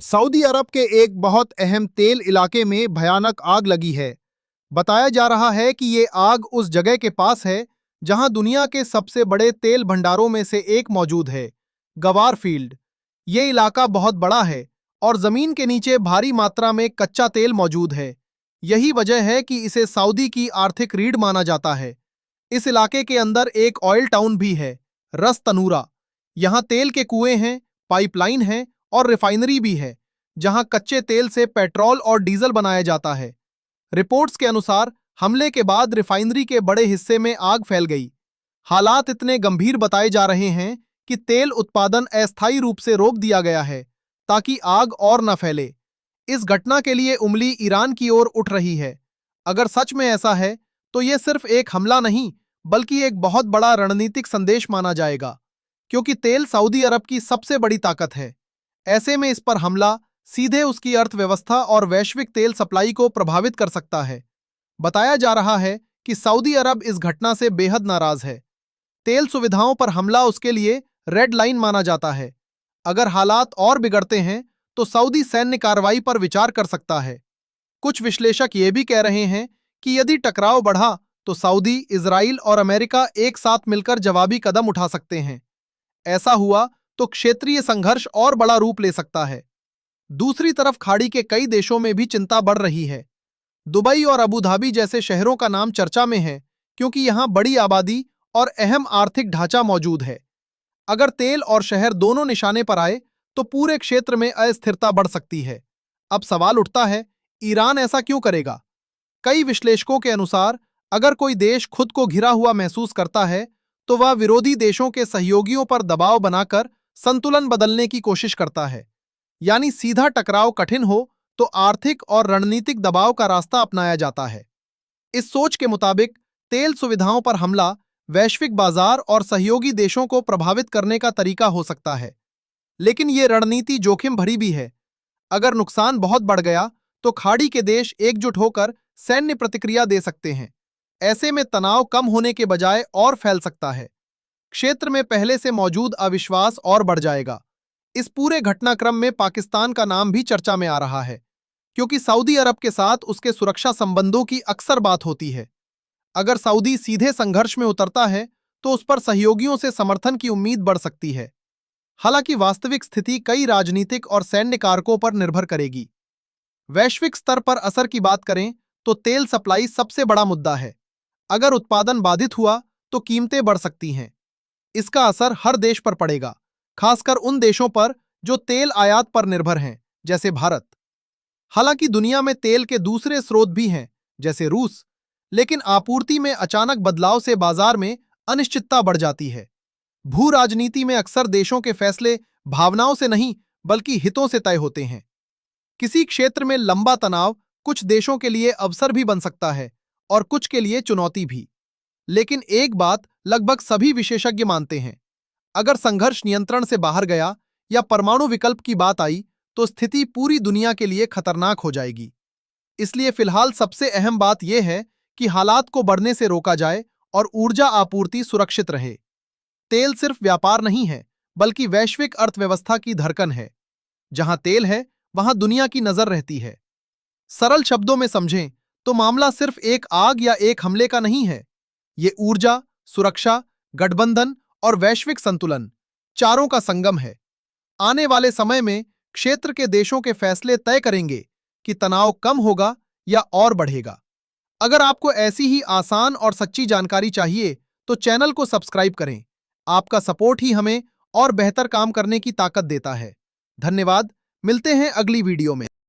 Saudi अरब के एक बहुत अहम तेल इलाके में भयानक आग लगी है। बताया जा रहा है कि ये आग उस जगह के पास है जहां दुनिया के सबसे बड़े तेल भंडारों में से एक मौजूद है, गवार फील्ड। ये इलाका बहुत बड़ा है और जमीन के नीचे भारी मात्रा में कच्चा तेल मौजूद है। यही वजह है कि इसे सऊदी की आर्थिक रीढ़ माना जाता है। इस इलाके के अंदर एक ऑयल टाउन भी है, रस तनूरा। यहाँ तेल के कुएं हैं, पाइपलाइन है और रिफाइनरी भी है, जहां कच्चे तेल से पेट्रोल और डीजल बनाया जाता है। रिपोर्ट्स के अनुसार हमले के बाद रिफाइनरी के बड़े हिस्से में आग फैल गई। हालात इतने गंभीर बताए जा रहे हैं कि तेल उत्पादन अस्थायी रूप से रोक दिया गया है ताकि आग और न फैले। इस घटना के लिए उंगली ईरान की ओर उठ रही है। अगर सच में ऐसा है तो यह सिर्फ एक हमला नहीं बल्कि एक बहुत बड़ा रणनीतिक संदेश माना जाएगा, क्योंकि तेल सऊदी अरब की सबसे बड़ी ताकत है। ऐसे में इस पर हमला सीधे उसकी अर्थव्यवस्था और वैश्विक तेल सप्लाई को प्रभावित कर सकता है। बताया जा रहा है कि सऊदी अरब इस घटना से बेहद नाराज है। तेल सुविधाओं पर हमला उसके लिए रेड लाइन माना जाता है। अगर हालात और बिगड़ते हैं तो सऊदी सैन्य कार्रवाई पर विचार कर सकता है। कुछ विश्लेषक ये भी कह रहे हैं कि यदि टकराव बढ़ा तो सऊदी, इजराइल और अमेरिका एक साथ मिलकर जवाबी कदम उठा सकते हैं। ऐसा हुआ तो क्षेत्रीय संघर्ष और बड़ा रूप ले सकता है। दूसरी तरफ खाड़ी के कई देशों में भी चिंता बढ़ रही है। दुबई और अबू धाबी जैसे शहरों का नाम चर्चा में है, क्योंकि यहां बड़ी आबादी और अहम आर्थिक ढांचा मौजूद है। अगर तेल और शहर दोनों निशाने पर आए तो पूरे क्षेत्र में अस्थिरता बढ़ सकती है। अब सवाल उठता है, ईरान ऐसा क्यों करेगा? कई विश्लेषकों के अनुसार अगर कोई देश खुद को घिरा हुआ महसूस करता है तो वह विरोधी देशों के सहयोगियों पर दबाव बनाकर संतुलन बदलने की कोशिश करता है। यानी सीधा टकराव कठिन हो तो आर्थिक और रणनीतिक दबाव का रास्ता अपनाया जाता है। इस सोच के मुताबिक तेल सुविधाओं पर हमला वैश्विक बाजार और सहयोगी देशों को प्रभावित करने का तरीका हो सकता है। लेकिन ये रणनीति जोखिम भरी भी है। अगर नुकसान बहुत बढ़ गया तो खाड़ी के देश एकजुट होकर सैन्य प्रतिक्रिया दे सकते हैं। ऐसे में तनाव कम होने के बजाय और फैल सकता है। क्षेत्र में पहले से मौजूद अविश्वास और बढ़ जाएगा। इस पूरे घटनाक्रम में पाकिस्तान का नाम भी चर्चा में आ रहा है, क्योंकि सऊदी अरब के साथ उसके सुरक्षा संबंधों की अक्सर बात होती है। अगर सऊदी सीधे संघर्ष में उतरता है तो उस पर सहयोगियों से समर्थन की उम्मीद बढ़ सकती है। हालांकि वास्तविक स्थिति कई राजनीतिक और सैन्य कारकों पर निर्भर करेगी। वैश्विक स्तर पर असर की बात करें तो तेल सप्लाई सबसे बड़ा मुद्दा है। अगर उत्पादन बाधित हुआ तो कीमतें बढ़ सकती हैं। इसका असर हर देश पर पड़ेगा, खासकर उन देशों पर जो तेल आयात पर निर्भर हैं, जैसे भारत। हालांकि दुनिया में तेल के दूसरे स्रोत भी हैं, जैसे रूस, लेकिन आपूर्ति में अचानक बदलाव से बाजार में अनिश्चितता बढ़ जाती है। भू राजनीति में अक्सर देशों के फैसले भावनाओं से नहीं बल्कि हितों से तय होते हैं। किसी क्षेत्र में लंबा तनाव कुछ देशों के लिए अवसर भी बन सकता है और कुछ के लिए चुनौती भी। लेकिन एक बात लगभग सभी विशेषज्ञ मानते हैं, अगर संघर्ष नियंत्रण से बाहर गया या परमाणु विकल्प की बात आई तो स्थिति पूरी दुनिया के लिए खतरनाक हो जाएगी। इसलिए फिलहाल सबसे अहम बात यह है कि हालात को बढ़ने से रोका जाए और ऊर्जा आपूर्ति सुरक्षित रहे। तेल सिर्फ व्यापार नहीं है, बल्कि वैश्विक अर्थव्यवस्था की धड़कन है। जहां तेल है वहां दुनिया की नजर रहती है। सरल शब्दों में समझें तो मामला सिर्फ एक आग या एक हमले का नहीं है। ये ऊर्जा, सुरक्षा, गठबंधन और वैश्विक संतुलन चारों का संगम है। आने वाले समय में क्षेत्र के देशों के फैसले तय करेंगे कि तनाव कम होगा या और बढ़ेगा। अगर आपको ऐसी ही आसान और सच्ची जानकारी चाहिए तो चैनल को सब्सक्राइब करें। आपका सपोर्ट ही हमें और बेहतर काम करने की ताकत देता है। धन्यवाद। मिलते हैं अगली वीडियो में।